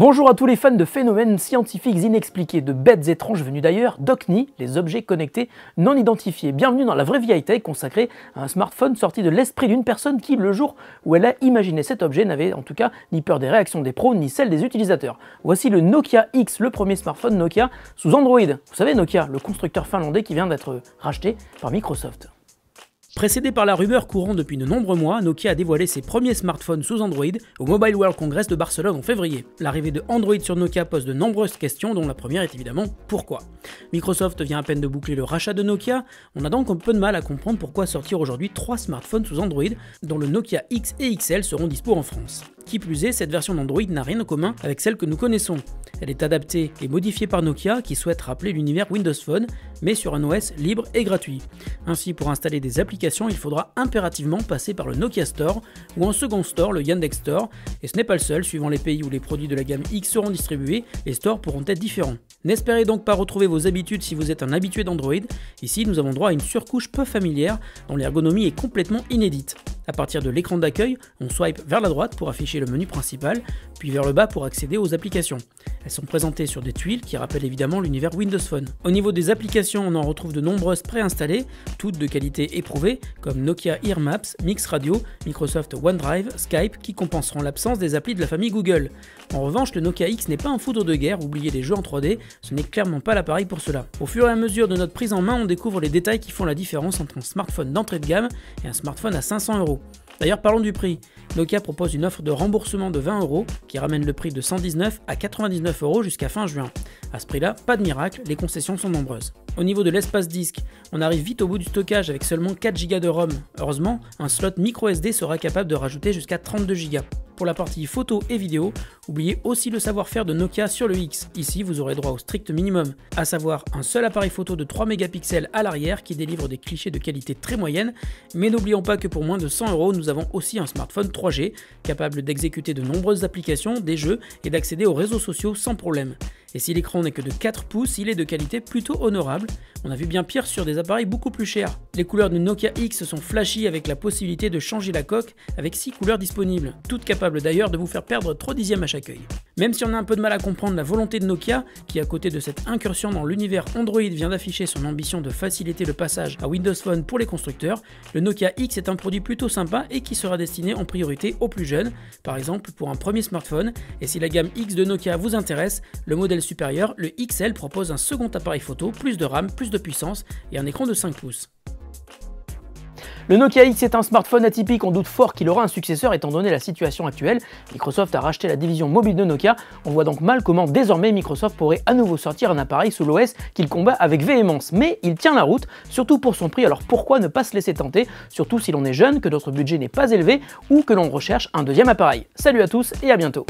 Bonjour à tous les fans de phénomènes scientifiques inexpliqués, de bêtes étranges venues d'ailleurs, d'OCNI, les objets connectés non identifiés. Bienvenue dans la vraie vie high-tech consacrée à un smartphone sorti de l'esprit d'une personne qui, le jour où elle a imaginé cet objet, n'avait en tout cas ni peur des réactions des pros, ni celles des utilisateurs. Voici le Nokia X, le premier smartphone Nokia sous Android. Vous savez Nokia, le constructeur finlandais qui vient d'être racheté par Microsoft. Précédé par la rumeur courant depuis de nombreux mois, Nokia a dévoilé ses premiers smartphones sous Android au Mobile World Congress de Barcelone en février. L'arrivée de Android sur Nokia pose de nombreuses questions, dont la première est évidemment pourquoi. Microsoft vient à peine de boucler le rachat de Nokia, on a donc un peu de mal à comprendre pourquoi sortir aujourd'hui 3 smartphones sous Android, dont le Nokia X et XL seront dispo en France. Qui plus est, cette version d'Android n'a rien en commun avec celle que nous connaissons. Elle est adaptée et modifiée par Nokia qui souhaite rappeler l'univers Windows Phone, mais sur un OS libre et gratuit. Ainsi, pour installer des applications, il faudra impérativement passer par le Nokia Store ou un second store, le Yandex Store, et ce n'est pas le seul, suivant les pays où les produits de la gamme X seront distribués, les stores pourront être différents. N'espérez donc pas retrouver vos habitudes si vous êtes un habitué d'Android. Ici, nous avons droit à une surcouche peu familière dont l'ergonomie est complètement inédite. À partir de l'écran d'accueil, on swipe vers la droite pour afficher le menu principal, puis vers le bas pour accéder aux applications. Elles sont présentées sur des tuiles qui rappellent évidemment l'univers Windows Phone. Au niveau des applications, on en retrouve de nombreuses préinstallées, toutes de qualité éprouvée, comme Nokia Ear Maps, Mix Radio, Microsoft OneDrive, Skype, qui compenseront l'absence des applis de la famille Google. En revanche, le Nokia X n'est pas un foudre de guerre, oubliez les jeux en 3D, ce n'est clairement pas l'appareil pour cela. Au fur et à mesure de notre prise en main, on découvre les détails qui font la différence entre un smartphone d'entrée de gamme et un smartphone à 500 €. D'ailleurs, parlons du prix. Nokia propose une offre de remboursement de 20 € qui ramène le prix de 119 à 99 € jusqu'à fin juin. À ce prix-là, pas de miracle, les concessions sont nombreuses. Au niveau de l'espace disque, on arrive vite au bout du stockage avec seulement 4 Go de ROM. Heureusement, un slot microSD sera capable de rajouter jusqu'à 32 Go. Pour la partie photo et vidéo, oubliez aussi le savoir-faire de Nokia sur le X. Ici, vous aurez droit au strict minimum, à savoir un seul appareil photo de 3 mégapixels à l'arrière qui délivre des clichés de qualité très moyenne, mais n'oublions pas que pour moins de 100 €, nous avons aussi un smartphone 3G, capable d'exécuter de nombreuses applications, des jeux et d'accéder aux réseaux sociaux sans problème. Et si l'écran n'est que de 4 pouces, il est de qualité plutôt honorable. On a vu bien pire sur des appareils beaucoup plus chers. Les couleurs du Nokia X sont flashy avec la possibilité de changer la coque avec 6 couleurs disponibles, toutes capables d'ailleurs de vous faire perdre 3 dixièmes à chaque œil. Même si on a un peu de mal à comprendre la volonté de Nokia, qui à côté de cette incursion dans l'univers Android vient d'afficher son ambition de faciliter le passage à Windows Phone pour les constructeurs, le Nokia X est un produit plutôt sympa et qui sera destiné en priorité aux plus jeunes, par exemple pour un premier smartphone. Et si la gamme X de Nokia vous intéresse, le modèle supérieur, le XL, propose un second appareil photo, plus de RAM, plus de puissance et un écran de 5 pouces. Le Nokia X est un smartphone atypique, on doute fort qu'il aura un successeur étant donné la situation actuelle. Microsoft a racheté la division mobile de Nokia, on voit donc mal comment désormais Microsoft pourrait à nouveau sortir un appareil sous l'OS qu'il combat avec véhémence. Mais il tient la route, surtout pour son prix, alors pourquoi ne pas se laisser tenter, surtout si l'on est jeune, que notre budget n'est pas élevé ou que l'on recherche un deuxième appareil. Salut à tous et à bientôt.